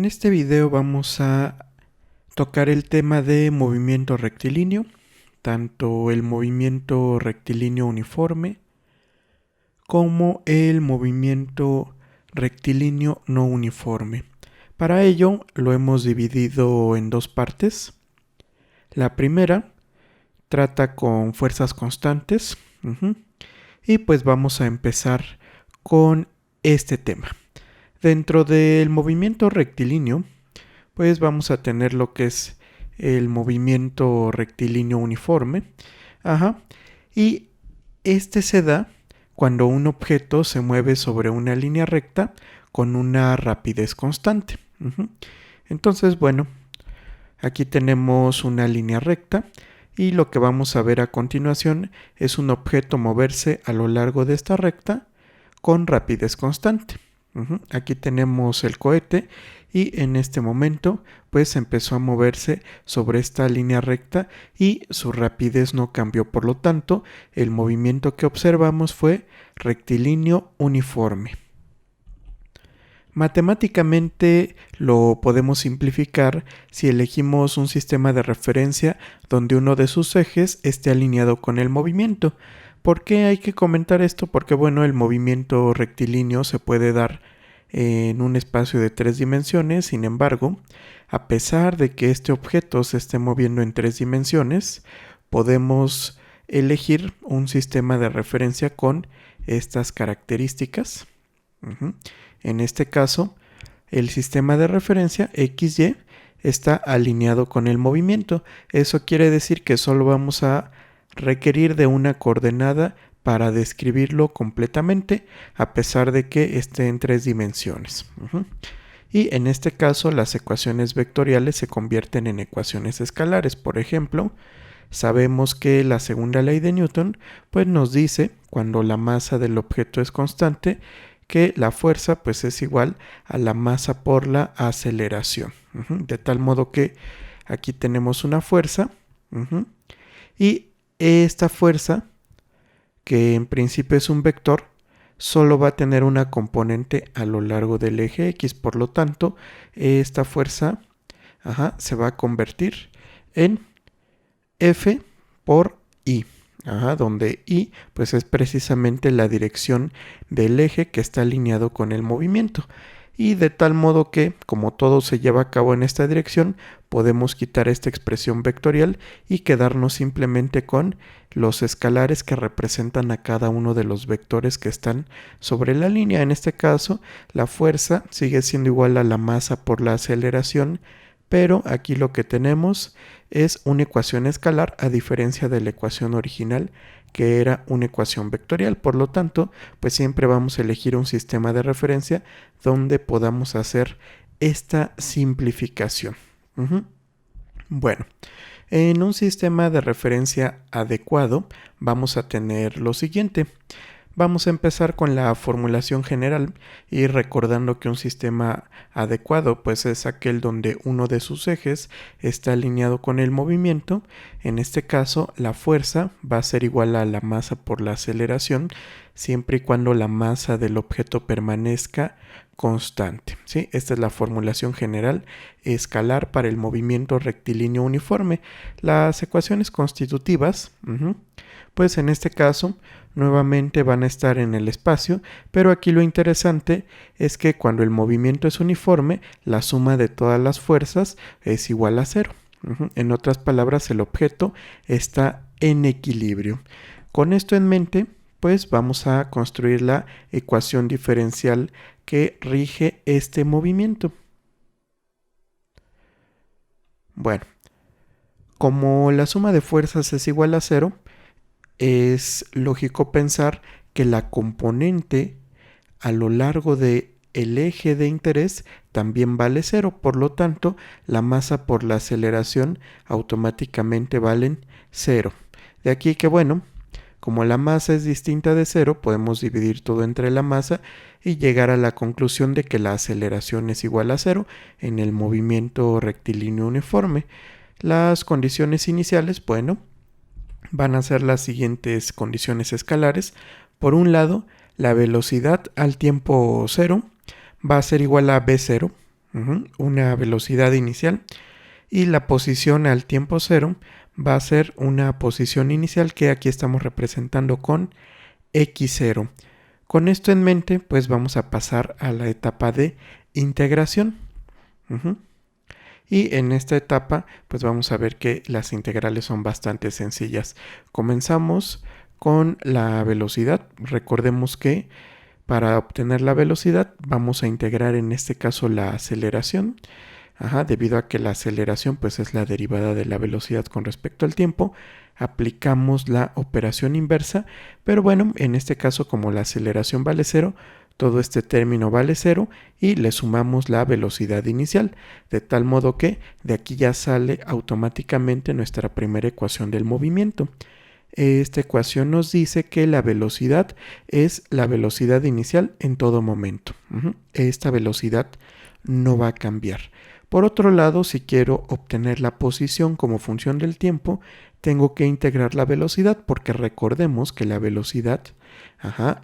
este video vamos a tocar el tema de movimiento rectilíneo, tanto el movimiento rectilíneo uniforme como el movimiento rectilíneo no uniforme. Para ello lo hemos dividido en dos partes. La primera trata con fuerzas constantes y pues vamos a empezar con este tema. Dentro del movimiento rectilíneo, pues vamos a tener lo que es el movimiento rectilíneo uniforme. Y este se da cuando un objeto se mueve sobre una línea recta con una rapidez constante. Entonces, bueno, aquí tenemos una línea recta y lo que vamos a ver a continuación es un objeto moverse a lo largo de esta recta con rapidez constante. Aquí tenemos el cohete y en este momento pues empezó a moverse sobre esta línea recta y su rapidez no cambió. Por lo tanto, el movimiento que observamos fue rectilíneo uniforme. Matemáticamente lo podemos simplificar si elegimos un sistema de referencia donde uno de sus ejes esté alineado con el movimiento. ¿Por qué hay que comentar esto? Porque bueno, el movimiento rectilíneo se puede dar en un espacio de 3 dimensiones. Sin embargo, a pesar de que este objeto se esté moviendo en 3 dimensiones, podemos elegir un sistema de referencia con estas características. En este caso, el sistema de referencia XY está alineado con el movimiento. Eso quiere decir que solo vamos a requerir de una coordenada para describirlo completamente, a pesar de que esté en 3 dimensiones. Y en este caso, las ecuaciones vectoriales se convierten en ecuaciones escalares. Por ejemplo, sabemos que la segunda ley de Newton pues nos dice, cuando la masa del objeto es constante, que la fuerza pues es igual a la masa por la aceleración. De tal modo que aquí tenemos una fuerza y esta fuerza, que en principio es un vector, solo va a tener una componente a lo largo del eje X. Por lo tanto, esta fuerza se va a convertir en F por I. Donde I pues es precisamente la dirección del eje que está alineado con el movimiento. Y de tal modo que, como todo se lleva a cabo en esta dirección, podemos quitar esta expresión vectorial y quedarnos simplemente con los escalares que representan a cada uno de los vectores que están sobre la línea. En este caso, la fuerza sigue siendo igual a la masa por la aceleración, pero aquí lo que tenemos es una ecuación escalar, a diferencia de la ecuación original, que era una ecuación vectorial. Por lo tanto, pues siempre vamos a elegir un sistema de referencia donde podamos hacer esta simplificación. Bueno, en un sistema de referencia adecuado vamos a tener lo siguiente. Vamos a empezar con la formulación general y recordando que un sistema adecuado pues es aquel donde uno de sus ejes está alineado con el movimiento. En este caso, la fuerza va a ser igual a la masa por la aceleración, siempre y cuando la masa del objeto permanezca constante. ¿Sí? Esta es la formulación general escalar para el movimiento rectilíneo uniforme. Las ecuaciones constitutivas, pues en este caso nuevamente van a estar en el espacio, pero aquí lo interesante es que cuando el movimiento es uniforme, la suma de todas las fuerzas es igual a 0. En otras palabras, el objeto está en equilibrio. Con esto en mente, pues vamos a construir la ecuación diferencial que rige este movimiento. Bueno, como la suma de fuerzas es igual a 0, es lógico pensar que la componente a lo largo del eje de interés también vale 0. Por lo tanto, la masa por la aceleración automáticamente valen 0. De aquí que bueno, como la masa es distinta de 0, podemos dividir todo entre la masa y llegar a la conclusión de que la aceleración es igual a 0 en el movimiento rectilíneo uniforme. Las condiciones iniciales, bueno, van a ser las siguientes condiciones escalares. Por un lado, la velocidad al tiempo 0 va a ser igual a v0. una velocidad inicial, y la posición al tiempo cero va a ser una posición inicial que aquí estamos representando con x0. Con esto en mente, pues vamos a pasar a la etapa de integración. Y en esta etapa, pues vamos a ver que las integrales son bastante sencillas. Comenzamos con la velocidad. Recordemos que para obtener la velocidad vamos a integrar en este caso la aceleración. Debido a que la aceleración pues es la derivada de la velocidad con respecto al tiempo, aplicamos la operación inversa, pero bueno, en este caso como la aceleración vale 0, todo este término vale 0 y le sumamos la velocidad inicial, de tal modo que de aquí ya sale automáticamente nuestra primera ecuación del movimiento. Esta ecuación nos dice que la velocidad es la velocidad inicial en todo momento. Esta velocidad no va a cambiar. Por otro lado, si quiero obtener la posición como función del tiempo, tengo que integrar la velocidad, porque recordemos que la velocidad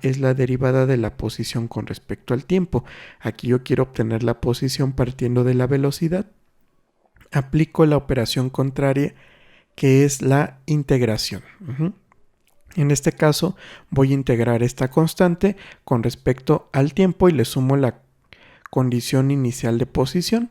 es la derivada de la posición con respecto al tiempo. Aquí yo quiero obtener la posición partiendo de la velocidad. Aplico la operación contraria, que es la integración. En este caso voy a integrar esta constante con respecto al tiempo y le sumo la condición inicial de posición,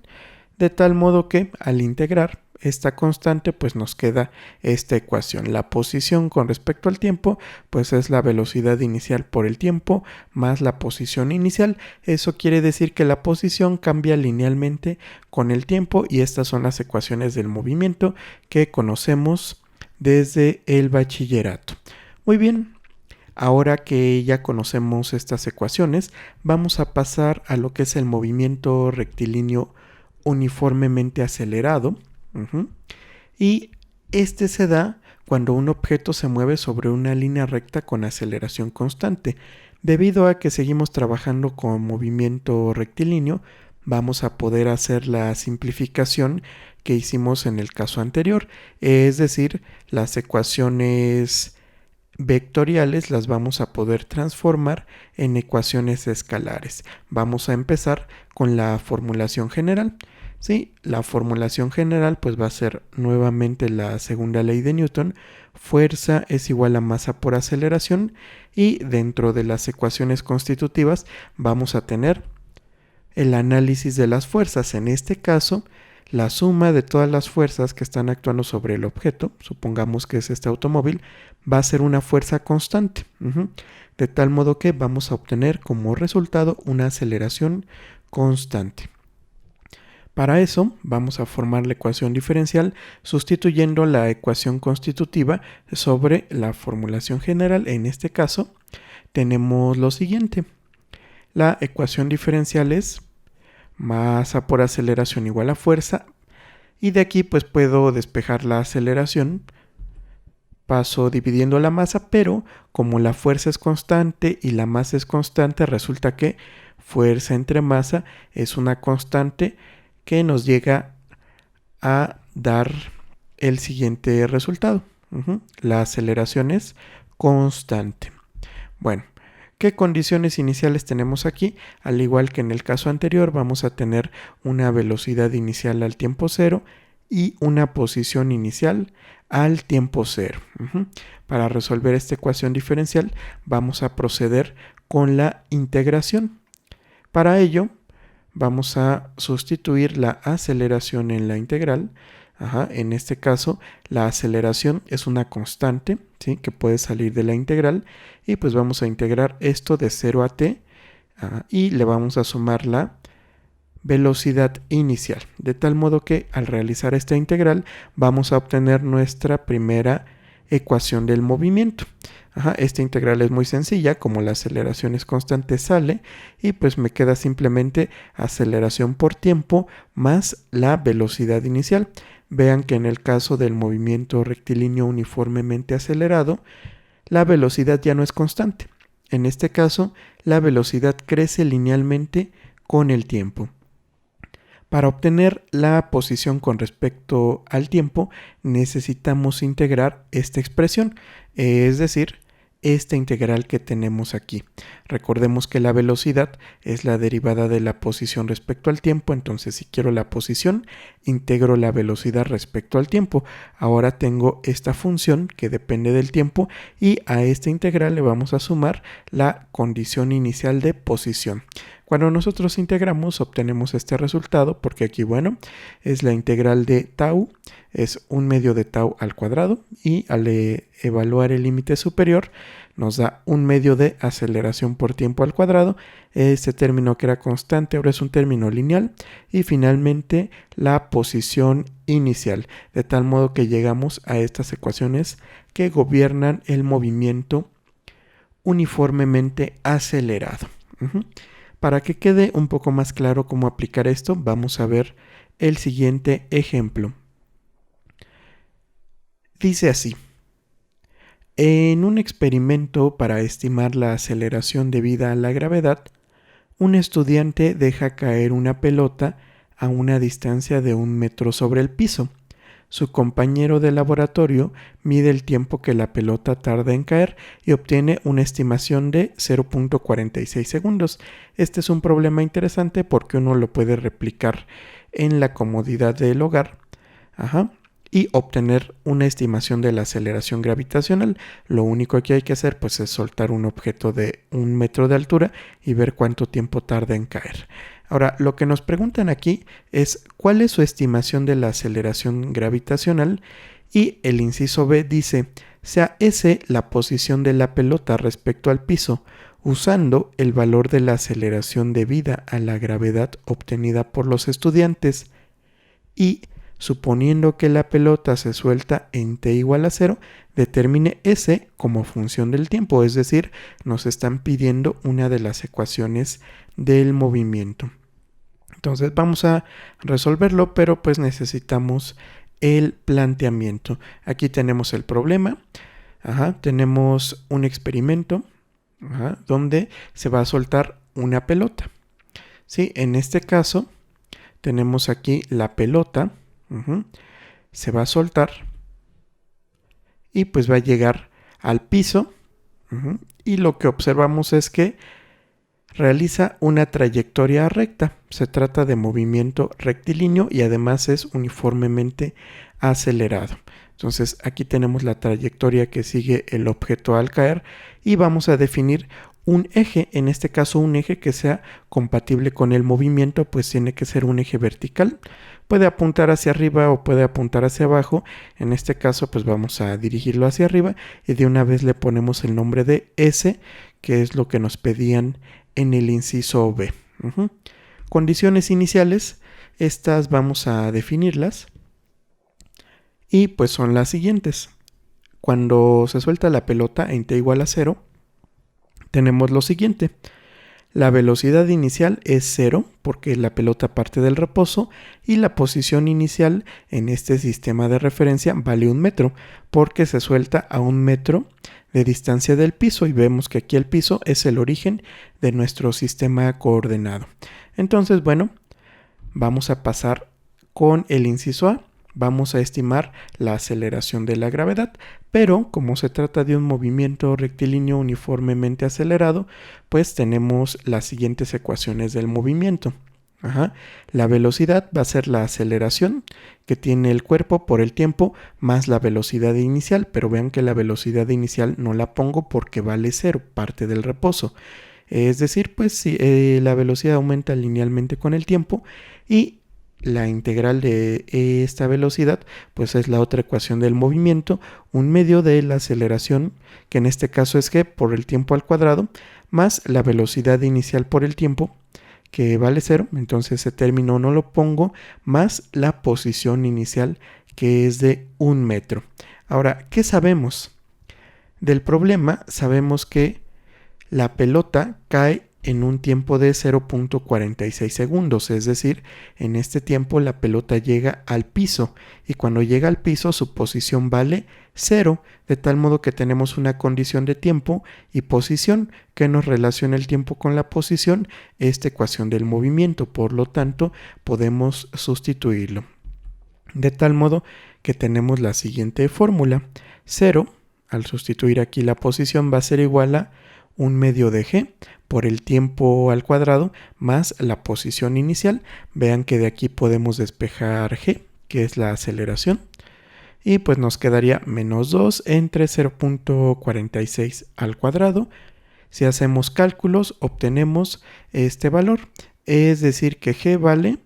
de tal modo que al integrar esta constante pues nos queda esta ecuación. La posición con respecto al tiempo pues es la velocidad inicial por el tiempo más la posición inicial. Eso quiere decir que la posición cambia linealmente con el tiempo y estas son las ecuaciones del movimiento que conocemos desde el bachillerato. Muy bien. Ahora que ya conocemos estas ecuaciones, vamos a pasar a lo que es el movimiento rectilíneo uniformemente acelerado. Y este se da cuando un objeto se mueve sobre una línea recta con aceleración constante. Debido a que seguimos trabajando con movimiento rectilíneo, vamos a poder hacer la simplificación que hicimos en el caso anterior. Es decir, las ecuaciones vectoriales las vamos a poder transformar en ecuaciones escalares. Vamos a empezar con la formulación general. Sí, la formulación general pues va a ser nuevamente la segunda ley de Newton. Fuerza es igual a masa por aceleración, y dentro de las ecuaciones constitutivas vamos a tener el análisis de las fuerzas. En este caso, la suma de todas las fuerzas que están actuando sobre el objeto, supongamos que es este automóvil, va a ser una fuerza constante. De tal modo que vamos a obtener como resultado una aceleración constante. Para eso vamos a formar la ecuación diferencial sustituyendo la ecuación constitutiva sobre la formulación general. En este caso tenemos lo siguiente. La ecuación diferencial es masa por aceleración igual a fuerza, y de aquí pues puedo despejar la aceleración. Paso dividiendo la masa, pero como la fuerza es constante y la masa es constante, resulta que fuerza entre masa es una constante que nos llega a dar el siguiente resultado. La aceleración es constante. Bueno, ¿qué condiciones iniciales tenemos aquí? Al igual que en el caso anterior, vamos a tener una velocidad inicial al tiempo cero y una posición inicial al tiempo cero. Para resolver esta ecuación diferencial, vamos a proceder con la integración. Para ello, vamos a sustituir la aceleración en la integral. En este caso, la aceleración es una constante, ¿sí?, que puede salir de la integral, y pues vamos a integrar esto de 0 a t y le vamos a sumar la velocidad inicial, de tal modo que al realizar esta integral vamos a obtener nuestra primera ecuación del movimiento. Esta integral es muy sencilla, como la aceleración es constante sale, y pues me queda simplemente aceleración por tiempo más la velocidad inicial. Vean que en el caso del movimiento rectilíneo uniformemente acelerado, la velocidad ya no es constante. En este caso, la velocidad crece linealmente con el tiempo. Para obtener la posición con respecto al tiempo, necesitamos integrar esta expresión, es decir, esta integral que tenemos aquí. Recordemos que la velocidad es la derivada de la posición respecto al tiempo, entonces si quiero la posición, integro la velocidad respecto al tiempo. Ahora tengo esta función que depende del tiempo y a esta integral le vamos a sumar la condición inicial de posición. Cuando nosotros integramos obtenemos este resultado porque aquí, bueno, es la integral de tau, es 1/2 de tau al cuadrado y al evaluar el límite superior nos da 1/2 de aceleración por tiempo al cuadrado. Este término que era constante ahora es un término lineal y finalmente la posición inicial, de tal modo que llegamos a estas ecuaciones que gobiernan el movimiento uniformemente acelerado. Para que quede un poco más claro cómo aplicar esto, vamos a ver el siguiente ejemplo. Dice así: en un experimento para estimar la aceleración debida a la gravedad, un estudiante deja caer una pelota a una distancia de 1 metro sobre el piso. Su compañero de laboratorio mide el tiempo que la pelota tarda en caer y obtiene una estimación de 0.46 segundos. Este es un problema interesante porque uno lo puede replicar en la comodidad del hogar y obtener una estimación de la aceleración gravitacional. Lo único que hay que hacer pues es soltar un objeto de 1 metro de altura y ver cuánto tiempo tarda en caer. Ahora, lo que nos preguntan aquí es ¿cuál es su estimación de la aceleración gravitacional? Y el inciso B dice, sea S la posición de la pelota respecto al piso, usando el valor de la aceleración debida a la gravedad obtenida por los estudiantes. Y suponiendo que la pelota se suelta en t igual a 0, determine S como función del tiempo, es decir, nos están pidiendo una de las ecuaciones del movimiento. Entonces vamos a resolverlo, pero pues necesitamos el planteamiento. Aquí tenemos el problema, tenemos un experimento donde se va a soltar una pelota. ¿Sí? En este caso tenemos aquí la pelota, se va a soltar y pues va a llegar al piso y lo que observamos es que realiza una trayectoria recta. Se trata de movimiento rectilíneo y además es uniformemente acelerado. Entonces aquí tenemos la trayectoria que sigue el objeto al caer y vamos a definir un eje, en este caso un eje que sea compatible con el movimiento, pues tiene que ser un eje vertical. Puede apuntar hacia arriba o puede apuntar hacia abajo. En este caso pues vamos a dirigirlo hacia arriba y de una vez le ponemos el nombre de S, que es lo que nos pedían en el inciso B. Condiciones iniciales, estas vamos a definirlas y pues son las siguientes. Cuando se suelta la pelota en t igual a 0, tenemos lo siguiente. La velocidad inicial es 0 porque la pelota parte del reposo y la posición inicial en este sistema de referencia vale 1 metro porque se suelta a 1 metro de distancia del piso y vemos que aquí el piso es el origen de nuestro sistema coordenado. Entonces, bueno, vamos a pasar con el inciso A. Vamos a estimar la aceleración de la gravedad, pero como se trata de un movimiento rectilíneo uniformemente acelerado, pues tenemos las siguientes ecuaciones del movimiento. La velocidad va a ser la aceleración que tiene el cuerpo por el tiempo más la velocidad inicial, pero vean que la velocidad inicial no la pongo porque vale 0, parte del reposo. Es decir, pues si la velocidad aumenta linealmente con el tiempo y la integral de esta velocidad pues es la otra ecuación del movimiento, 1/2 de la aceleración, que en este caso es g por el tiempo al cuadrado, más la velocidad inicial por el tiempo, que vale 0, entonces ese término no lo pongo, más la posición inicial que es de 1 metro. Ahora, ¿qué sabemos? Del problema sabemos que la pelota cae en un tiempo de 0.46 segundos, es decir, en este tiempo la pelota llega al piso y cuando llega al piso su posición vale 0, de tal modo que tenemos una condición de tiempo y posición que nos relaciona el tiempo con la posición, esta ecuación del movimiento, por lo tanto podemos sustituirlo. De tal modo que tenemos la siguiente fórmula, 0, al sustituir aquí la posición va a ser igual a 1/2 de g por el tiempo al cuadrado más la posición inicial. Vean que de aquí podemos despejar g, que es la aceleración. Y pues nos quedaría menos 2 entre 0.46 al cuadrado. Si hacemos cálculos, obtenemos este valor. Es decir, que g vale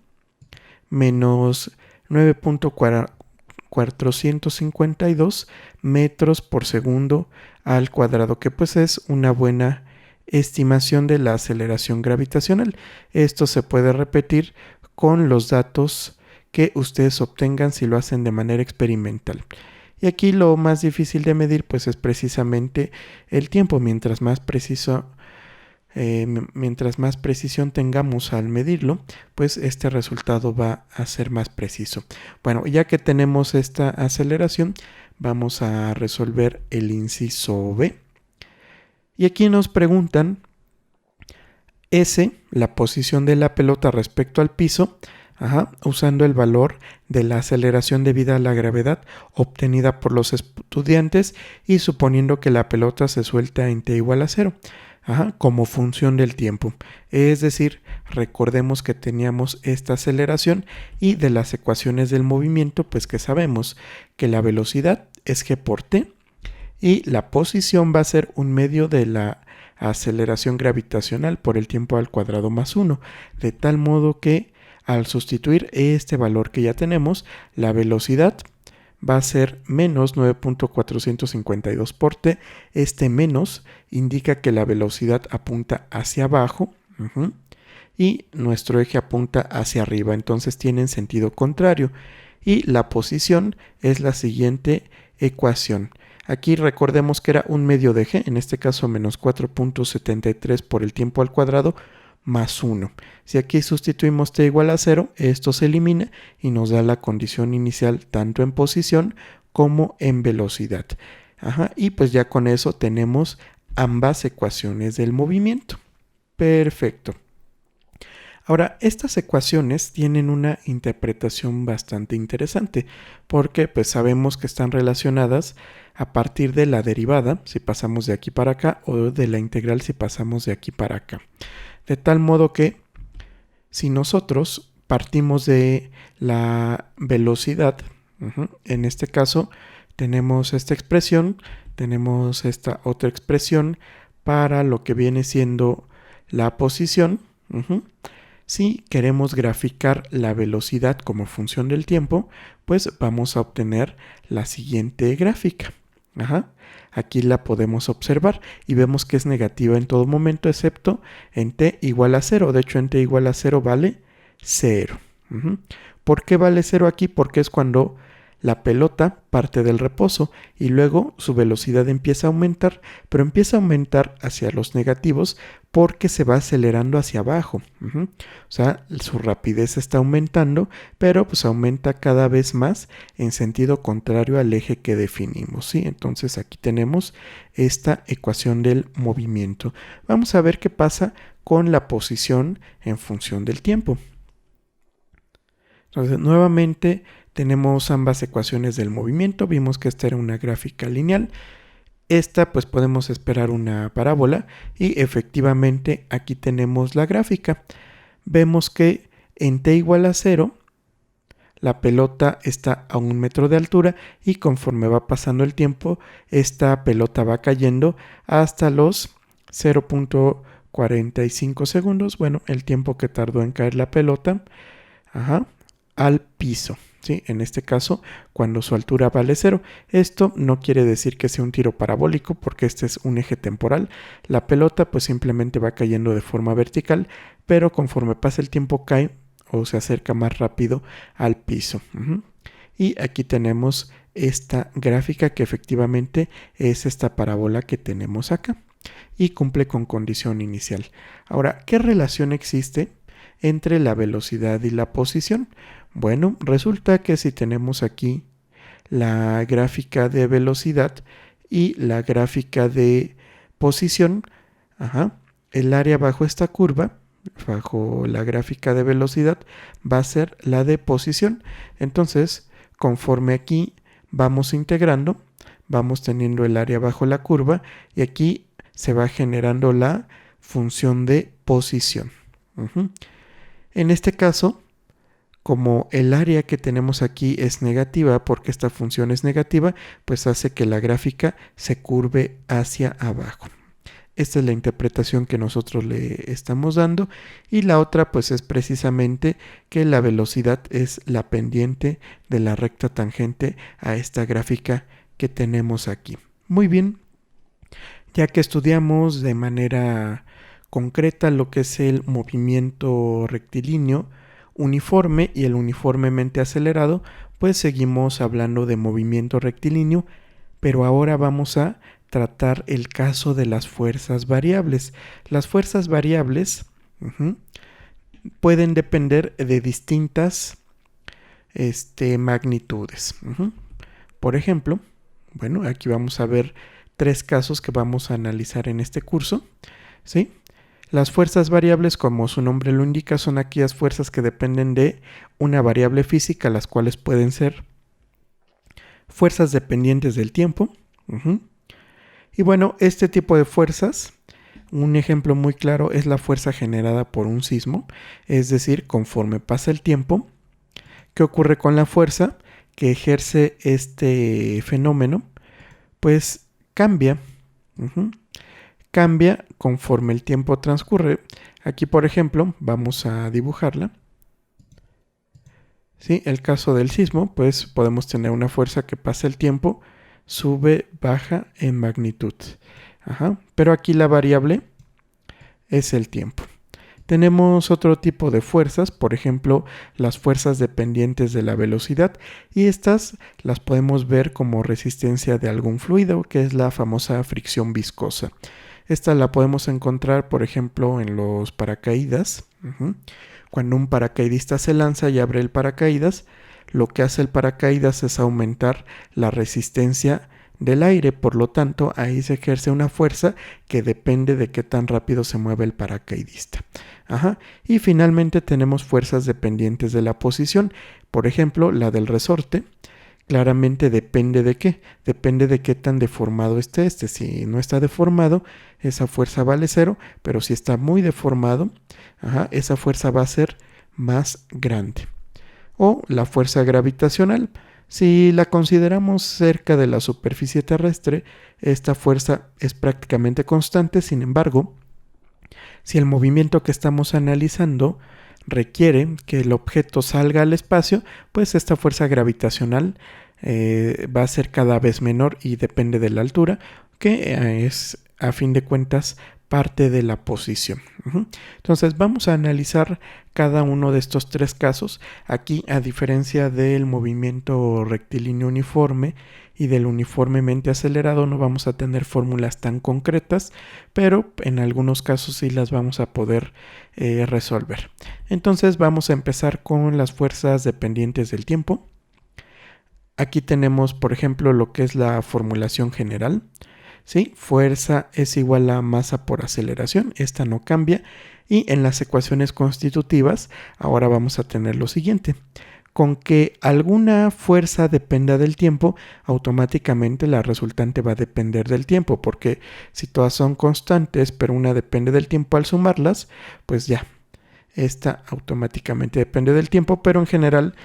menos 9.452 metros por segundo al cuadrado, que pues es una buena estimación de la aceleración gravitacional. Esto se puede repetir con los datos que ustedes obtengan si lo hacen de manera experimental. Y aquí lo más difícil de medir pues es precisamente el tiempo. Mientras más precisión tengamos al medirlo, pues este resultado va a ser más preciso. Bueno, ya que tenemos esta aceleración, vamos a resolver el inciso B. Y aquí nos preguntan S, la posición de la pelota respecto al piso, usando el valor de la aceleración debida a la gravedad obtenida por los estudiantes y suponiendo que la pelota se suelta en t igual a 0. Como función del tiempo. Es decir, recordemos que teníamos esta aceleración y de las ecuaciones del movimiento, pues que sabemos que la velocidad es g por t y la posición va a ser 1/2 de la aceleración gravitacional por el tiempo al cuadrado más 1, de tal modo que al sustituir este valor que ya tenemos, la velocidad va a ser menos 9.452 por t. Este menos indica que la velocidad apunta hacia abajo y nuestro eje apunta hacia arriba, entonces tienen sentido contrario. Y la posición es la siguiente ecuación. Aquí recordemos que era 1/2 de g, en este caso menos 4.73 por el tiempo al cuadrado más 1. Si aquí sustituimos t igual a 0, esto se elimina y nos da la condición inicial tanto en posición como en velocidad. Y pues ya con eso tenemos ambas ecuaciones del movimiento. Perfecto. Ahora, estas ecuaciones tienen una interpretación bastante interesante porque pues sabemos que están relacionadas a partir de la derivada si pasamos de aquí para acá o de la integral si pasamos de aquí para acá. De tal modo que si nosotros partimos de la velocidad, en este caso tenemos esta expresión, tenemos esta otra expresión para lo que viene siendo la posición. Si queremos graficar la velocidad como función del tiempo, pues vamos a obtener la siguiente gráfica. Aquí la podemos observar y vemos que es negativa en todo momento excepto en t igual a 0. De hecho, en t igual a 0 vale 0. ¿Por qué vale 0 aquí? Porque es cuando la pelota parte del reposo y luego su velocidad empieza a aumentar, pero empieza a aumentar hacia los negativos porque se va acelerando hacia abajo. O sea, su rapidez está aumentando, pero pues aumenta cada vez más en sentido contrario al eje que definimos, ¿sí? Entonces aquí tenemos esta ecuación del movimiento. Vamos a ver qué pasa con la posición en función del tiempo. Entonces, nuevamente tenemos ambas ecuaciones del movimiento. Vimos que esta era una gráfica lineal. Esta pues podemos esperar una parábola y efectivamente aquí tenemos la gráfica. Vemos que en t igual a 0 la pelota está a 1 metro de altura y conforme va pasando el tiempo esta pelota va cayendo hasta los 0.45 segundos. Bueno, el tiempo que tardó en caer la pelota al piso. ¿Sí? En este caso, cuando su altura vale 0. Esto no quiere decir que sea un tiro parabólico porque este es un eje temporal. La pelota pues simplemente va cayendo de forma vertical, pero conforme pasa el tiempo cae o se acerca más rápido al piso. Y aquí tenemos esta gráfica que efectivamente es esta parábola que tenemos acá y cumple con condición inicial. Ahora, ¿qué relación existe entre la velocidad y la posición? Bueno, resulta que si tenemos aquí la gráfica de velocidad y la gráfica de posición, el área bajo esta curva, bajo la gráfica de velocidad, va a ser la de posición. Entonces, conforme aquí vamos integrando, vamos teniendo el área bajo la curva y aquí se va generando la función de posición. En este caso, como el área que tenemos aquí es negativa, porque esta función es negativa, pues hace que la gráfica se curve hacia abajo. Esta es la interpretación que nosotros le estamos dando, y la otra pues es precisamente que la velocidad es la pendiente de la recta tangente a esta gráfica que tenemos aquí. Muy bien, ya que estudiamos de manera concreta lo que es el movimiento rectilíneo uniforme y el uniformemente acelerado, pues seguimos hablando de movimiento rectilíneo, pero ahora vamos a tratar el caso de las fuerzas variables. Las fuerzas variables pueden depender de distintas magnitudes. Por ejemplo, bueno, aquí vamos a ver 3 casos que vamos a analizar en este curso, ¿sí? Las fuerzas variables, como su nombre lo indica, son aquellas fuerzas que dependen de una variable física, las cuales pueden ser fuerzas dependientes del tiempo. Y bueno, este tipo de fuerzas, un ejemplo muy claro es la fuerza generada por un sismo, es decir, conforme pasa el tiempo, ¿qué ocurre con la fuerza que ejerce este fenómeno? Pues cambia. Cambia conforme el tiempo transcurre. Aquí, por ejemplo, vamos a dibujarla. ¿Sí? El caso del sismo, pues podemos tener una fuerza que pasa el tiempo, sube, baja en magnitud. Pero aquí la variable es el tiempo. Tenemos otro tipo de fuerzas, por ejemplo, las fuerzas dependientes de la velocidad, y estas las podemos ver como resistencia de algún fluido, que es la famosa fricción viscosa. Esta la podemos encontrar, por ejemplo, en los paracaídas. Cuando un paracaidista se lanza y abre el paracaídas, lo que hace el paracaídas es aumentar la resistencia del aire, por lo tanto ahí se ejerce una fuerza que depende de qué tan rápido se mueve el paracaidista. Y finalmente tenemos fuerzas dependientes de la posición, por ejemplo la del resorte. Claramente depende de qué, depende de qué tan deformado esté si no está deformado, esa fuerza vale 0, pero si está muy deformado, esa fuerza va a ser más grande. O la fuerza gravitacional. Si la consideramos cerca de la superficie terrestre, esta fuerza es prácticamente constante. Sin embargo, si el movimiento que estamos analizando requiere que el objeto salga al espacio, pues esta fuerza gravitacional va a ser cada vez menor y depende de la altura, que es a fin de cuentas parte de la posición. Entonces vamos a analizar cada uno de estos 3 casos. Aquí, a diferencia del movimiento rectilíneo uniforme y del uniformemente acelerado, no vamos a tener fórmulas tan concretas, pero en algunos casos sí las vamos a poder resolver. Entonces vamos a empezar con las fuerzas dependientes del tiempo. Aquí tenemos, por ejemplo, lo que es la formulación general. ¿Sí? Fuerza es igual a masa por aceleración, esta no cambia. Y en las ecuaciones constitutivas, ahora vamos a tener lo siguiente. Con que alguna fuerza dependa del tiempo, automáticamente la resultante va a depender del tiempo, porque si todas son constantes, pero una depende del tiempo al sumarlas, pues ya, esta automáticamente depende del tiempo, pero en general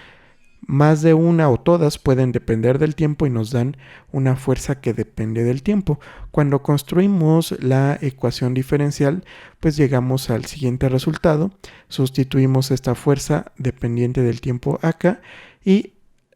más de una o todas pueden depender del tiempo y nos dan una fuerza que depende del tiempo. Cuando construimos la ecuación diferencial, pues llegamos al siguiente resultado. Sustituimos esta fuerza dependiente del tiempo acá y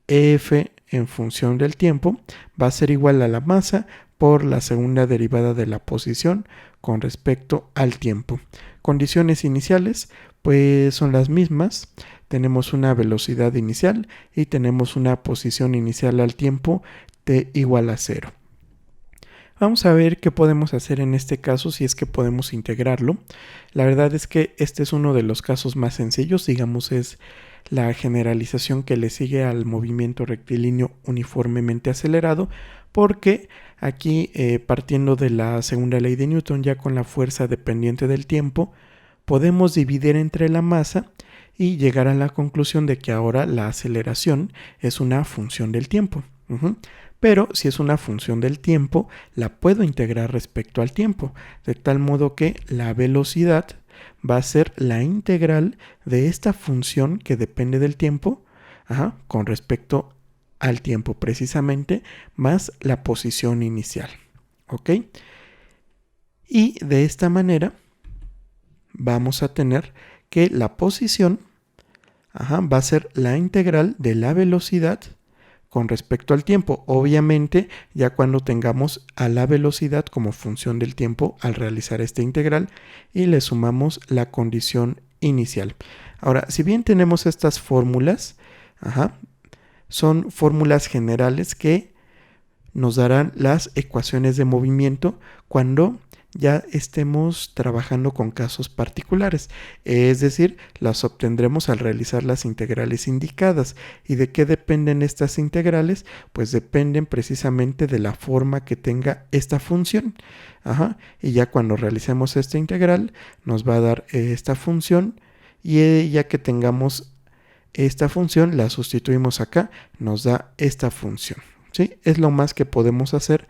F en función del tiempo va a ser igual a la masa por la segunda derivada de la posición con respecto al tiempo. Condiciones iniciales pues son las mismas. Tenemos una velocidad inicial y tenemos una posición inicial al tiempo t igual a 0. Vamos a ver qué podemos hacer en este caso, si es que podemos integrarlo. La verdad es que este es uno de los casos más sencillos, digamos es la generalización que le sigue al movimiento rectilíneo uniformemente acelerado, porque aquí partiendo de la segunda ley de Newton, ya con la fuerza dependiente del tiempo, podemos dividir entre la masa y llegar a la conclusión de que ahora la aceleración es una función del tiempo. Pero si es una función del tiempo, la puedo integrar respecto al tiempo, de tal modo que la velocidad va a ser la integral de esta función que depende del tiempo, con respecto al tiempo precisamente, más la posición inicial. ¿Ok? Y de esta manera vamos a tener que la posición va a ser la integral de la velocidad con respecto al tiempo. Obviamente, ya cuando tengamos a la velocidad como función del tiempo al realizar esta integral y le sumamos la condición inicial. Ahora, si bien tenemos estas fórmulas, son fórmulas generales que nos darán las ecuaciones de movimiento cuando ya estemos trabajando con casos particulares, es decir, las obtendremos al realizar las integrales indicadas. ¿Y de qué dependen estas integrales? Pues dependen precisamente de la forma que tenga esta función. Y ya cuando realicemos esta integral nos va a dar esta función, y ya que tengamos esta función la sustituimos acá, nos da esta función. ¿Sí? Es lo más que podemos hacer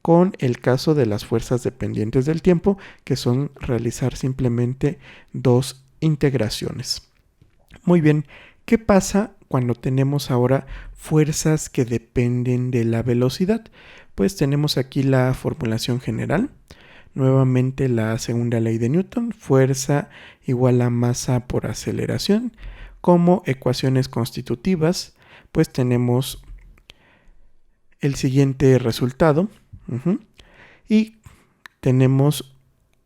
con el caso de las fuerzas dependientes del tiempo, que son realizar simplemente dos integraciones. Muy bien, ¿qué pasa cuando tenemos ahora fuerzas que dependen de la velocidad? Pues tenemos aquí la formulación general. Nuevamente la segunda ley de Newton, fuerza igual a masa por aceleración. Como ecuaciones constitutivas, pues tenemos el siguiente resultado. Y tenemos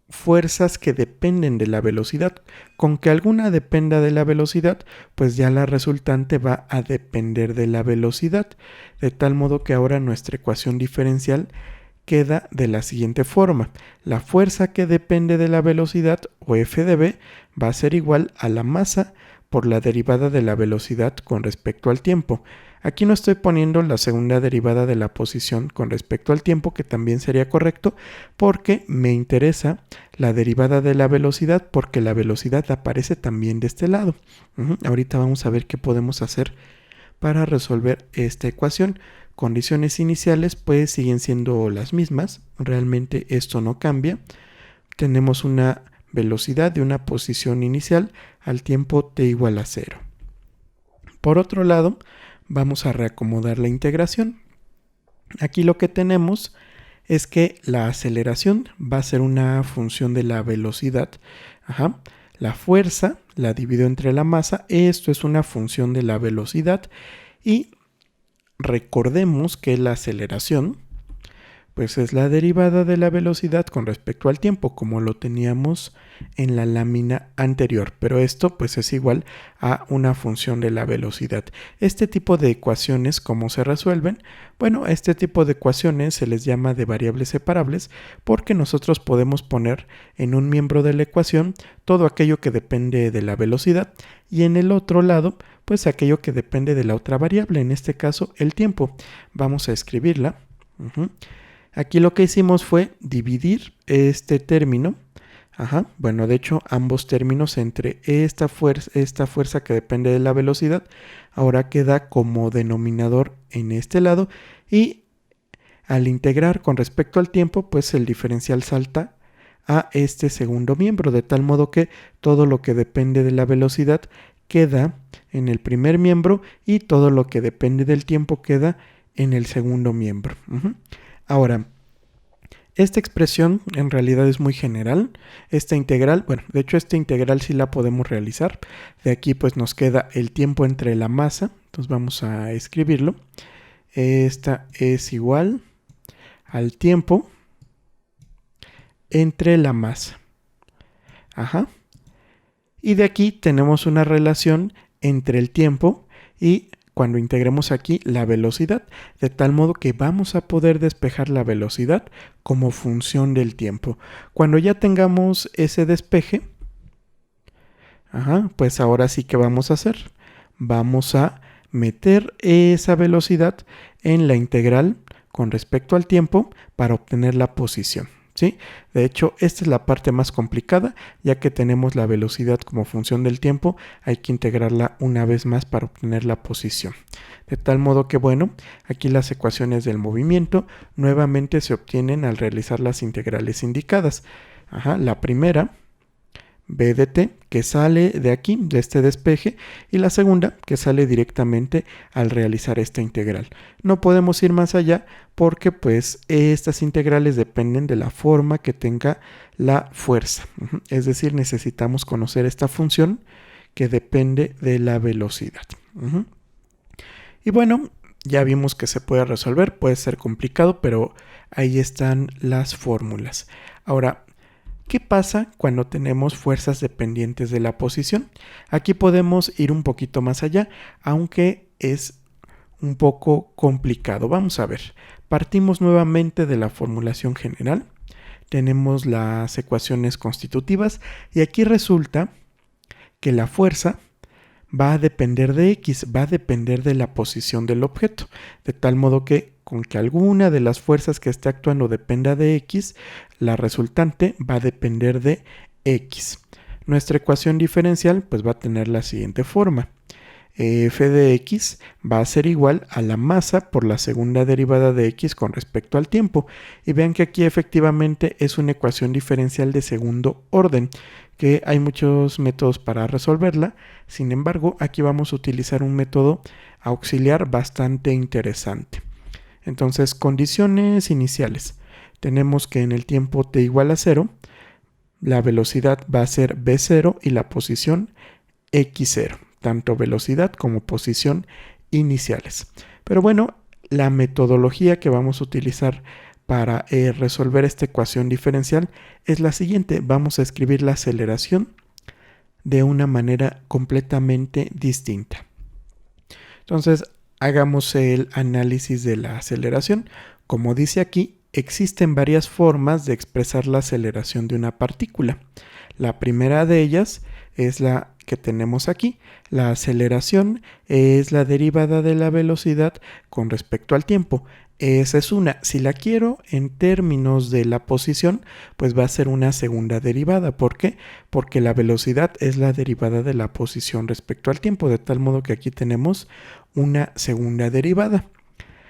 fuerzas que dependen de la velocidad. Con que alguna dependa de la velocidad, pues ya la resultante va a depender de la velocidad. De tal modo que ahora nuestra ecuación diferencial queda de la siguiente forma. La fuerza que depende de la velocidad, o F de v, va a ser igual a la masa por la derivada de la velocidad con respecto al tiempo. Aquí no estoy poniendo la segunda derivada de la posición con respecto al tiempo, que también sería correcto, porque me interesa la derivada de la velocidad, porque la velocidad aparece también de este lado. Ahorita vamos a ver qué podemos hacer para resolver esta ecuación. Condiciones iniciales pues siguen siendo las mismas, realmente esto no cambia. Tenemos una velocidad de una posición inicial al tiempo t igual a 0. Por otro lado, vamos a reacomodar la integración. Aquí lo que tenemos es que la aceleración va a ser una función de la velocidad. La fuerza la divido entre la masa. Esto es una función de la velocidad. Y recordemos que la aceleración pues es la derivada de la velocidad con respecto al tiempo, como lo teníamos en la lámina anterior, pero esto pues es igual a una función de la velocidad. Este tipo de ecuaciones, ¿cómo se resuelven? Bueno, este tipo de ecuaciones se les llama de variables separables, porque nosotros podemos poner en un miembro de la ecuación todo aquello que depende de la velocidad y en el otro lado pues aquello que depende de la otra variable, en este caso el tiempo. Vamos a escribirla. Aquí lo que hicimos fue dividir este término. Bueno, de hecho, ambos términos entre esta fuerza que depende de la velocidad, ahora queda como denominador en este lado. Y al integrar con respecto al tiempo, pues el diferencial salta a este segundo miembro, de tal modo que todo lo que depende de la velocidad queda en el primer miembro y todo lo que depende del tiempo queda en el segundo miembro. Ahora, esta expresión en realidad es muy general. Esta integral, bueno, de hecho esta integral sí la podemos realizar. De aquí pues nos queda el tiempo entre la masa. Entonces vamos a escribirlo. Esta es igual al tiempo entre la masa. Y de aquí tenemos una relación entre el tiempo y cuando integremos aquí la velocidad, de tal modo que vamos a poder despejar la velocidad como función del tiempo. Cuando ya tengamos ese despeje, pues ahora sí que vamos a hacer. Vamos a meter esa velocidad en la integral con respecto al tiempo para obtener la posición. ¿sí? De hecho, esta es la parte más complicada, ya que tenemos la velocidad como función del tiempo, hay que integrarla una vez más para obtener la posición. De tal modo que, bueno, aquí las ecuaciones del movimiento nuevamente se obtienen al realizar las integrales indicadas. La primera, b de t, que sale de aquí, de este despeje, y la segunda, que sale directamente al realizar esta integral. No podemos ir más allá porque pues estas integrales dependen de la forma que tenga la fuerza. Es decir, necesitamos conocer esta función que depende de la velocidad. Y bueno, ya vimos que se puede resolver, puede ser complicado, pero ahí están las fórmulas. Ahora, ¿qué pasa cuando tenemos fuerzas dependientes de la posición? Aquí podemos ir un poquito más allá, aunque es un poco complicado. Vamos a ver. Partimos nuevamente de la formulación general. Tenemos las ecuaciones constitutivas y aquí resulta que la fuerza va a depender de X, va a depender de la posición del objeto, de tal modo que con que alguna de las fuerzas que esté actuando dependa de X, la resultante va a depender de X. Nuestra ecuación diferencial pues va a tener la siguiente forma. F de X va a ser igual a la masa por la segunda derivada de X con respecto al tiempo. Y vean que aquí efectivamente es una ecuación diferencial de segundo orden, que hay muchos métodos para resolverla. Sin embargo, aquí vamos a utilizar un método auxiliar bastante interesante. Entonces, condiciones iniciales. Tenemos que en el tiempo t igual a 0, la velocidad va a ser v0 y la posición x0. Tanto velocidad como posición iniciales. Pero bueno, la metodología que vamos a utilizar para resolver esta ecuación diferencial es la siguiente. Vamos a escribir la aceleración de una manera completamente distinta. Entonces, hagamos el análisis de la aceleración. Como dice aquí, existen varias formas de expresar la aceleración de una partícula. La primera de ellas es la que tenemos aquí. La aceleración es la derivada de la velocidad con respecto al tiempo. Esa es una. Si la quiero en términos de la posición, pues va a ser una segunda derivada. ¿Por qué? Porque la velocidad es la derivada de la posición respecto al tiempo, de tal modo que aquí tenemos una segunda derivada.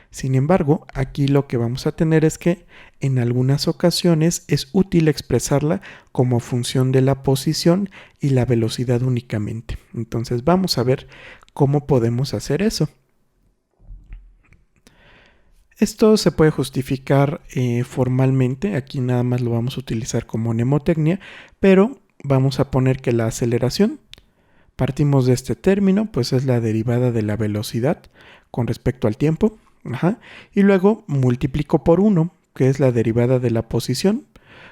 Sin embargo, aquí lo que vamos a tener es que en algunas ocasiones es útil expresarla como función de la posición y la velocidad únicamente. Entonces vamos a ver cómo podemos hacer eso. Esto se puede justificar formalmente, aquí nada más lo vamos a utilizar como mnemotecnia, pero vamos a poner que la aceleración, partimos de este término, pues es la derivada de la velocidad con respecto al tiempo. Y luego multiplico por 1, que es la derivada de la posición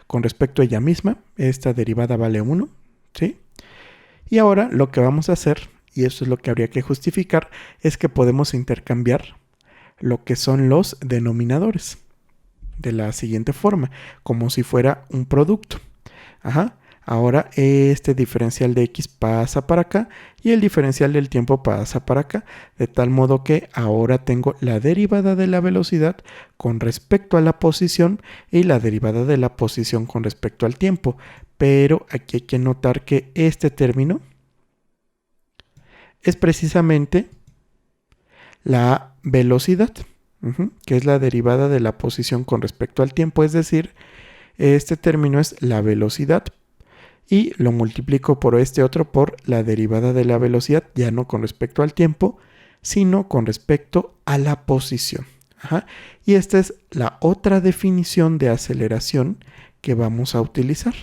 con respecto a ella misma. Esta derivada vale 1, ¿sí? Y ahora lo que vamos a hacer, y eso es lo que habría que justificar, es que podemos intercambiar lo que son los denominadores de la siguiente forma, como si fuera un producto. Ahora este diferencial de X pasa para acá y el diferencial del tiempo pasa para acá, de tal modo que ahora tengo la derivada de la velocidad con respecto a la posición y la derivada de la posición con respecto al tiempo. Pero aquí hay que notar que este término es precisamente la velocidad, que es la derivada de la posición con respecto al tiempo, es decir, este término es la velocidad y lo multiplico por este otro por la derivada de la velocidad, ya no con respecto al tiempo, sino con respecto a la posición. Y esta es la otra definición de aceleración que vamos a utilizar.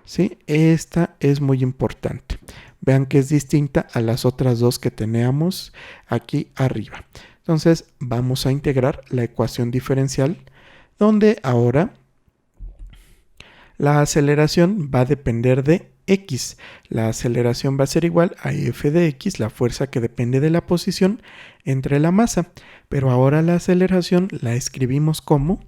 ¿Sí? Esta es muy importante. Vean que es distinta a las otras dos que teníamos aquí arriba. Entonces vamos a integrar la ecuación diferencial, donde ahora la aceleración va a depender de X. La aceleración va a ser igual a F de X, la fuerza que depende de la posición, entre la masa. Pero ahora la aceleración la escribimos como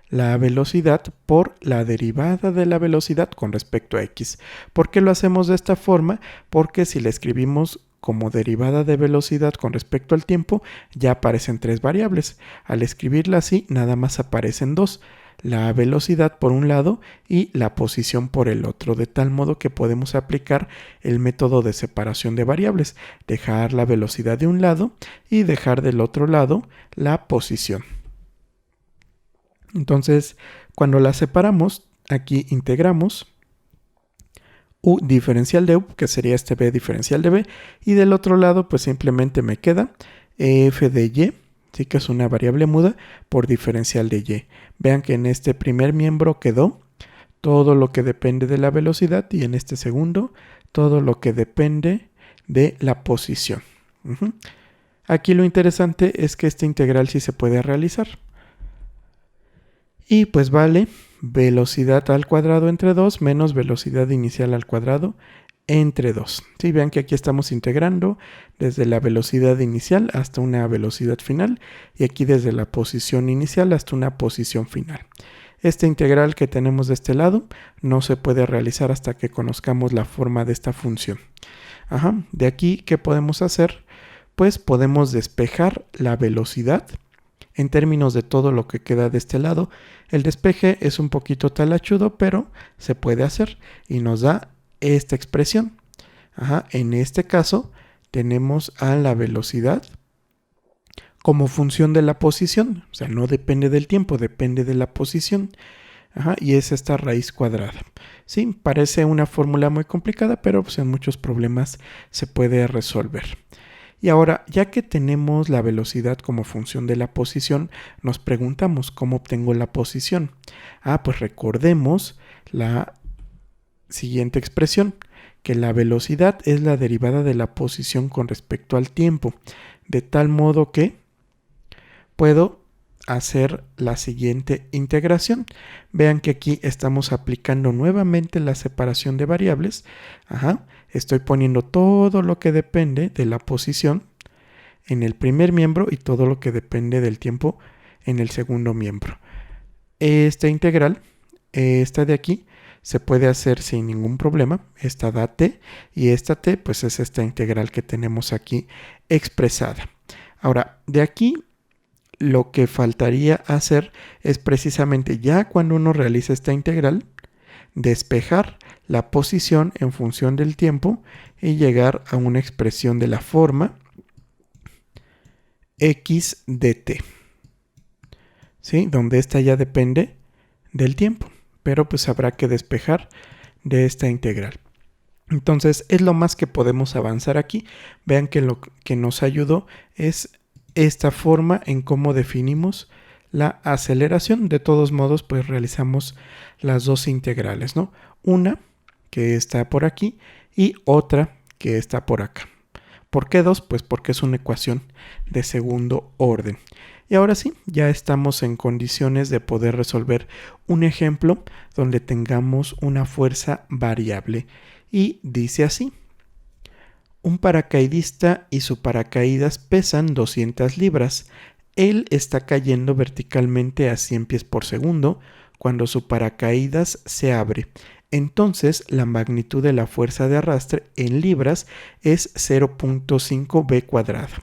la velocidad por la derivada de la velocidad con respecto a X. ¿Por qué lo hacemos de esta forma? Porque si la escribimos como derivada de velocidad con respecto al tiempo, ya aparecen tres variables. Al escribirla así, nada más aparecen dos. la velocidad por un lado y la posición por el otro, de tal modo que podemos aplicar el método de separación de variables, dejar la velocidad de un lado y dejar del otro lado la posición. Entonces, cuando la separamos, aquí integramos u diferencial de u, que sería este b diferencial de b, y del otro lado pues simplemente me queda f de y, sí, que es una variable muda, por diferencial de y. Vean que en este primer miembro quedó todo lo que depende de la velocidad y en este segundo todo lo que depende de la posición. Aquí lo interesante es que esta integral sí se puede realizar. Y pues vale velocidad al cuadrado entre 2 menos velocidad inicial al cuadrado entre 2. Sí, vean que aquí estamos integrando desde la velocidad inicial hasta una velocidad final y aquí desde la posición inicial hasta una posición final. Esta integral que tenemos de este lado no se puede realizar hasta que conozcamos la forma de esta función. De aquí, ¿qué podemos hacer? Pues podemos despejar la velocidad en términos de todo lo que queda de este lado. El despeje es un poquito talachudo, pero se puede hacer y nos da esta expresión. En este caso tenemos a la velocidad como función de la posición, o sea, no depende del tiempo, depende de la posición. Y es esta raíz cuadrada. Sí, parece una fórmula muy complicada, pero pues en muchos problemas se puede resolver. Y ahora, ya que tenemos la velocidad como función de la posición, nos preguntamos cómo obtengo la posición. Pues recordemos la siguiente expresión, que la velocidad es la derivada de la posición con respecto al tiempo, de tal modo que puedo hacer la siguiente integración. Vean que aquí estamos aplicando nuevamente la separación de variables. Estoy poniendo todo lo que depende de la posición en el primer miembro y todo lo que depende del tiempo en el segundo miembro. Esta integral, esta de aquí, se puede hacer sin ningún problema. Esta da t y esta t pues es esta integral que tenemos aquí expresada. Ahora, de aquí lo que faltaría hacer es precisamente ya cuando uno realiza esta integral, despejar la posición en función del tiempo y llegar a una expresión de la forma x de t, ¿sí? Donde esta ya depende del tiempo, pero pues habrá que despejar de esta integral. Entonces es lo más que podemos avanzar aquí. Vean que lo que nos ayudó es esta forma en cómo definimos la aceleración. De todos modos, pues realizamos las dos integrales, ¿no? Una que está por aquí y otra que está por acá. ¿Por qué dos? Pues porque es una ecuación de segundo orden. Y ahora sí, ya estamos en condiciones de poder resolver un ejemplo donde tengamos una fuerza variable. Y dice así: un paracaidista y su paracaídas pesan 200 libras. Él está cayendo verticalmente a 100 pies por segundo cuando su paracaídas se abre. Entonces, la magnitud de la fuerza de arrastre en libras es 0.5 b cuadrada.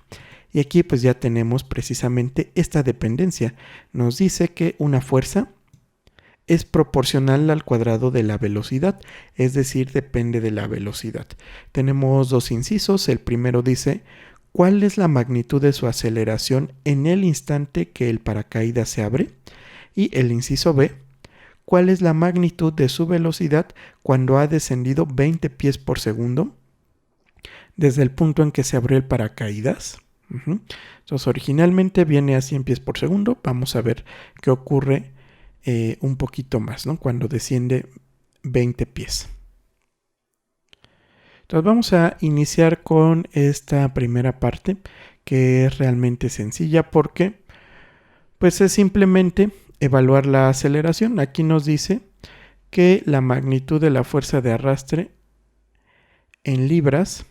Y aquí pues ya tenemos precisamente esta dependencia. Nos dice que una fuerza es proporcional al cuadrado de la velocidad, es decir, depende de la velocidad. Tenemos dos incisos. El primero dice: ¿cuál es la magnitud de su aceleración en el instante que el paracaídas se abre? Y el inciso B: ¿cuál es la magnitud de su velocidad cuando ha descendido 20 pies por segundo desde el punto en que se abrió el paracaídas? Entonces, originalmente viene a 100 pies por segundo. Vamos a ver qué ocurre un poquito más, ¿no? Cuando desciende 20 pies. Entonces vamos a iniciar con esta primera parte, que es realmente sencilla porque pues es simplemente evaluar la aceleración. Aquí nos dice que la magnitud de la fuerza de arrastre en libras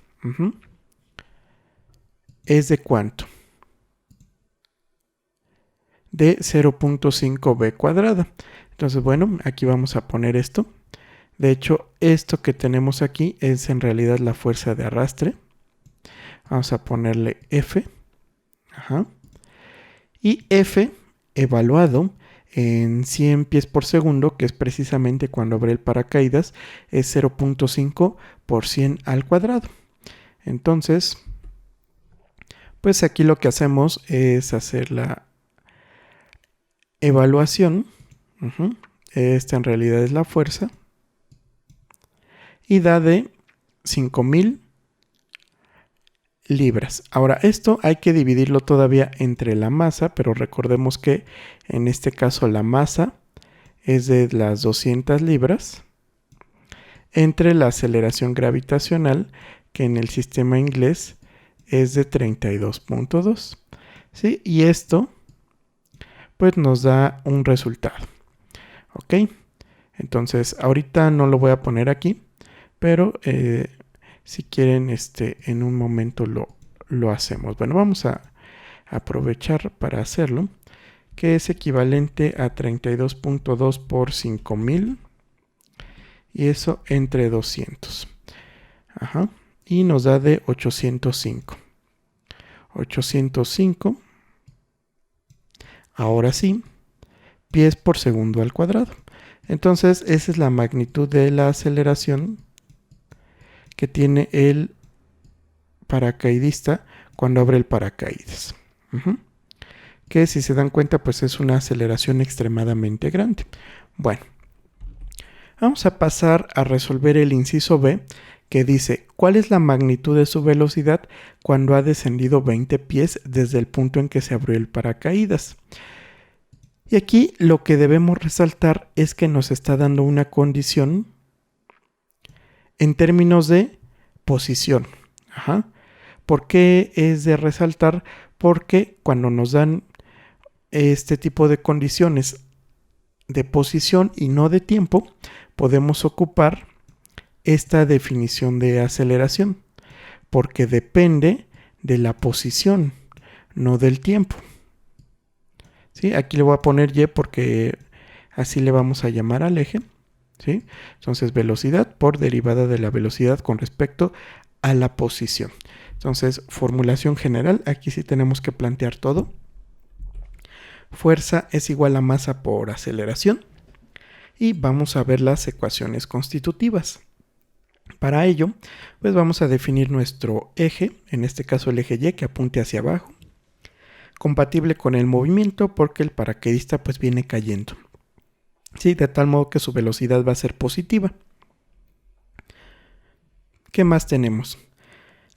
es de ¿cuánto? De 0.5 b cuadrada. Entonces, bueno, aquí vamos a poner esto. De hecho, esto que tenemos aquí es en realidad la fuerza de arrastre. Vamos a ponerle F. Y F evaluado en 100 pies por segundo, que es precisamente cuando abre el paracaídas, es 0.5 por 100 al cuadrado. Entonces, pues aquí lo que hacemos es hacer la evaluación. Esta en realidad es la fuerza. Y da de 5000 libras. Ahora, esto hay que dividirlo todavía entre la masa, pero recordemos que en este caso la masa es de las 200 libras, entre la aceleración gravitacional, que en el sistema inglés es de 32.2. ¿Sí? Y esto pues nos da un resultado. ¿Ok? Entonces, ahorita no lo voy a poner aquí, pero si quieren, en un momento lo hacemos. Bueno, vamos a aprovechar para hacerlo, que es equivalente a 32.2 por 5000, y eso entre 200. Y nos da de 805. 805, ahora sí, pies por segundo al cuadrado. Entonces, esa es la magnitud de la aceleración que tiene el paracaidista cuando abre el paracaídas. Que si se dan cuenta, pues es una aceleración extremadamente grande. Bueno, vamos a pasar a resolver el inciso B, que dice, ¿cuál es la magnitud de su velocidad cuando ha descendido 20 pies desde el punto en que se abrió el paracaídas? Y aquí lo que debemos resaltar es que nos está dando una condición en términos de posición. ¿Por qué es de resaltar? Porque cuando nos dan este tipo de condiciones de posición y no de tiempo, podemos ocupar esta definición de aceleración, porque depende de la posición, no del tiempo. ¿Sí? Aquí le voy a poner Y porque así le vamos a llamar al eje. ¿Sí? Entonces, velocidad por derivada de la velocidad con respecto a la posición. Entonces, formulación general, aquí sí tenemos que plantear todo. Fuerza es igual a masa por aceleración. Y vamos a ver las ecuaciones constitutivas. Para ello, pues vamos a definir nuestro eje, en este caso el eje Y, que apunte hacia abajo, compatible con el movimiento porque el paracaidista pues viene cayendo. Sí, de tal modo que su velocidad va a ser positiva. ¿Qué más tenemos?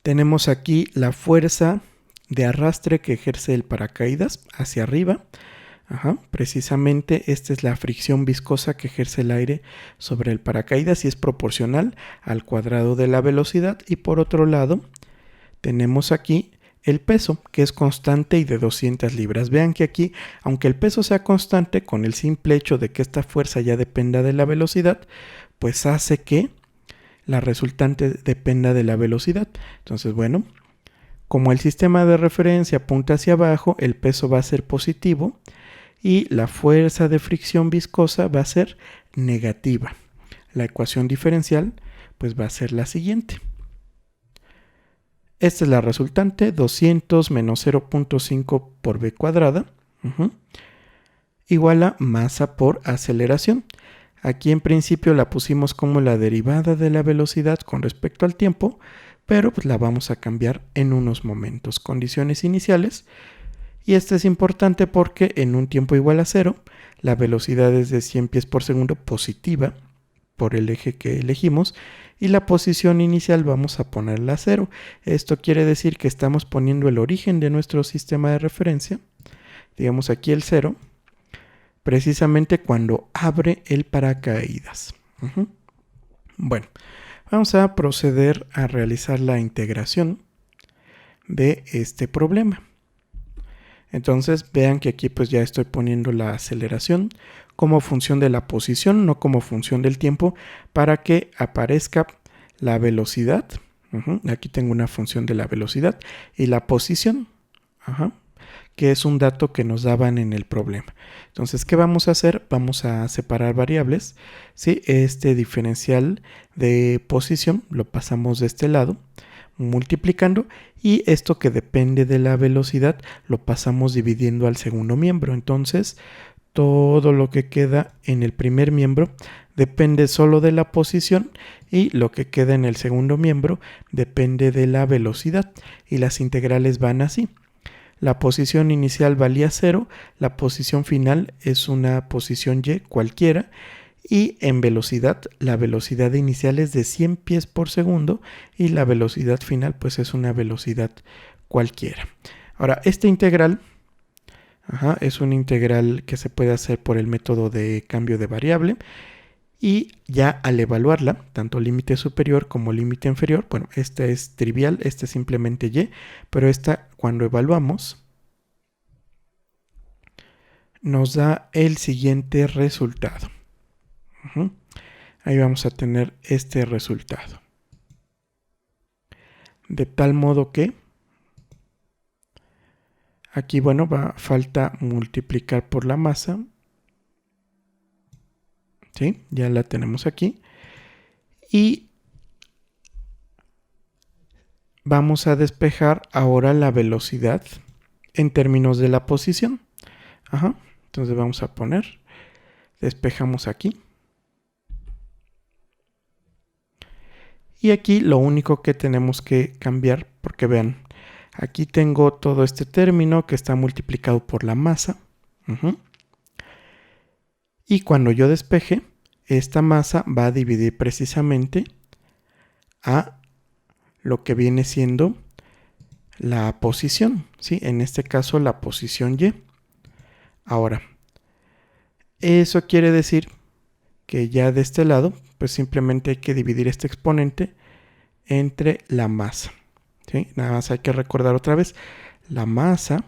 Tenemos aquí la fuerza de arrastre que ejerce el paracaídas hacia arriba. Precisamente esta es la fricción viscosa que ejerce el aire sobre el paracaídas y es proporcional al cuadrado de la velocidad. Y por otro lado, tenemos aquí el peso, que es constante y de 200 libras. Vean que aquí, aunque el peso sea constante, con el simple hecho de que esta fuerza ya dependa de la velocidad, pues hace que la resultante dependa de la velocidad. Entonces, bueno, como el sistema de referencia apunta hacia abajo, el peso va a ser positivo y la fuerza de fricción viscosa va a ser negativa. La ecuación diferencial pues va a ser la siguiente. Esta es la resultante, 200 menos 0.5 por b cuadrada, igual a masa por aceleración. Aquí en principio la pusimos como la derivada de la velocidad con respecto al tiempo, pero pues la vamos a cambiar en unos momentos. Condiciones iniciales, y esto es importante porque en un tiempo igual a 0, la velocidad es de 100 pies por segundo positiva por el eje que elegimos, y la posición inicial vamos a ponerla a 0. Esto quiere decir que estamos poniendo el origen de nuestro sistema de referencia, digamos aquí el 0, precisamente cuando abre el paracaídas. Bueno, vamos a proceder a realizar la integración de este problema. Entonces vean que aquí pues ya estoy poniendo la aceleración como función de la posición, no como función del tiempo, para que aparezca la velocidad. Aquí tengo una función de la velocidad y la posición, que es un dato que nos daban en el problema. Entonces, ¿qué vamos a hacer? Vamos a separar variables. ¿Sí? Este diferencial de posición lo pasamos de este lado, multiplicando, y esto que depende de la velocidad lo pasamos dividiendo al segundo miembro. Entonces, todo lo que queda en el primer miembro depende solo de la posición y lo que queda en el segundo miembro depende de la velocidad, y las integrales van así. La posición inicial valía 0, la posición final es una posición y cualquiera, y en velocidad, la velocidad inicial es de 100 pies por segundo y la velocidad final pues es una velocidad cualquiera. Ahora, esta integral es una integral que se puede hacer por el método de cambio de variable, y ya al evaluarla, tanto límite superior como límite inferior, bueno, esta es trivial, esta es simplemente y, pero esta cuando evaluamos nos da el siguiente resultado. Ahí vamos a tener este resultado. De tal modo que aquí, bueno, falta multiplicar por la masa. ¿Sí? Ya la tenemos aquí. Y vamos a despejar ahora la velocidad en términos de la posición. Entonces vamos a poner, despejamos aquí. Y aquí lo único que tenemos que cambiar, porque vean, aquí tengo todo este término que está multiplicado por la masa. Y cuando yo despeje, esta masa va a dividir precisamente a lo que viene siendo la posición, ¿sí? En este caso la posición y. Ahora, eso quiere decir que ya de este lado, pues simplemente hay que dividir este exponente entre la masa, ¿sí? Nada más hay que recordar otra vez, la masa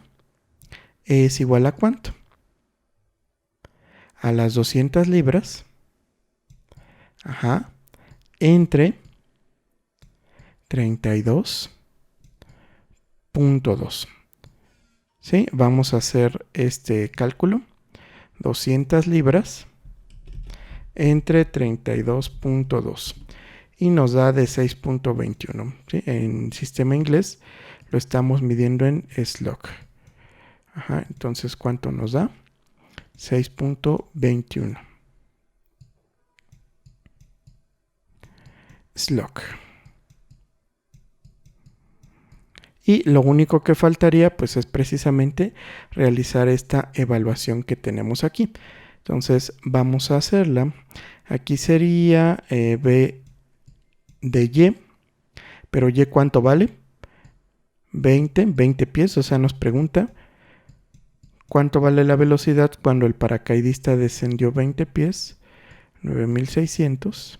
es igual a ¿cuánto? A las 200 libras, entre 32.2. ¿Sí? Vamos a hacer este cálculo. 200 libras entre 32.2 y nos da de 6.21. ¿Sí? En sistema inglés lo estamos midiendo en slug. Entonces, ¿cuánto nos da? 6.21 slug. Y lo único que faltaría pues es precisamente realizar esta evaluación que tenemos aquí. Entonces vamos a hacerla. Aquí sería B de Y, pero Y ¿cuánto vale? 20 pies, o sea, nos pregunta ¿cuánto vale la velocidad cuando el paracaidista descendió 20 pies? 9600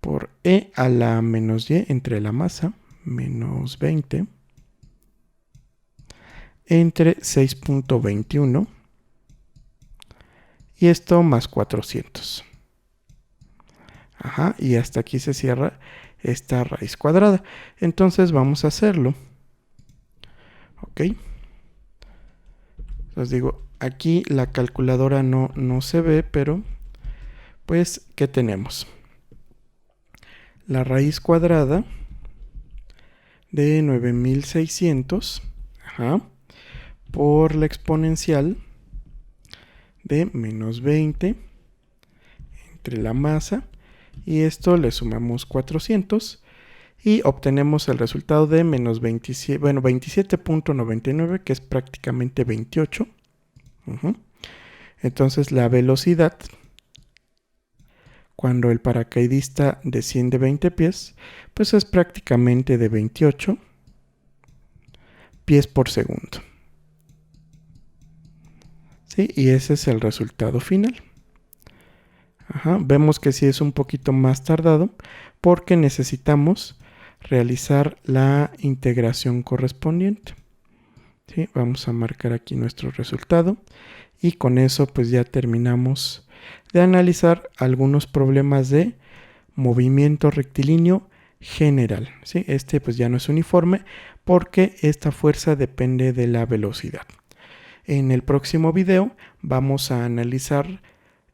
por E a la menos Y entre la masa, menos 20, entre 6.21 y esto más 400. Y hasta aquí se cierra esta raíz cuadrada. Entonces vamos a hacerlo. Ok. Les digo, aquí la calculadora no se ve, pero pues, ¿qué tenemos? La raíz cuadrada de 9600 por la exponencial de menos 20 entre la masa, y esto le sumamos 400 y obtenemos el resultado de menos 27.99, que es prácticamente 28. Entonces la velocidad cuando el paracaidista desciende 20 pies, pues es prácticamente de 28 pies por segundo. ¿Sí? Y ese es el resultado final. Vemos que sí es un poquito más tardado porque necesitamos realizar la integración correspondiente. ¿Sí? Vamos a marcar aquí nuestro resultado y con eso pues ya terminamos de analizar algunos problemas de movimiento rectilíneo general. ¿Sí? Este pues ya no es uniforme porque esta fuerza depende de la velocidad. En el próximo video vamos a analizar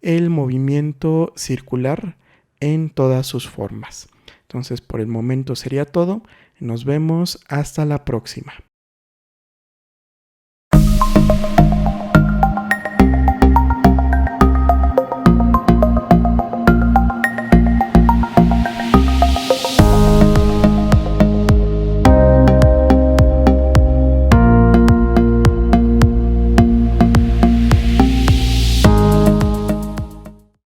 el movimiento circular en todas sus formas. Entonces, por el momento sería todo. Nos vemos hasta la próxima.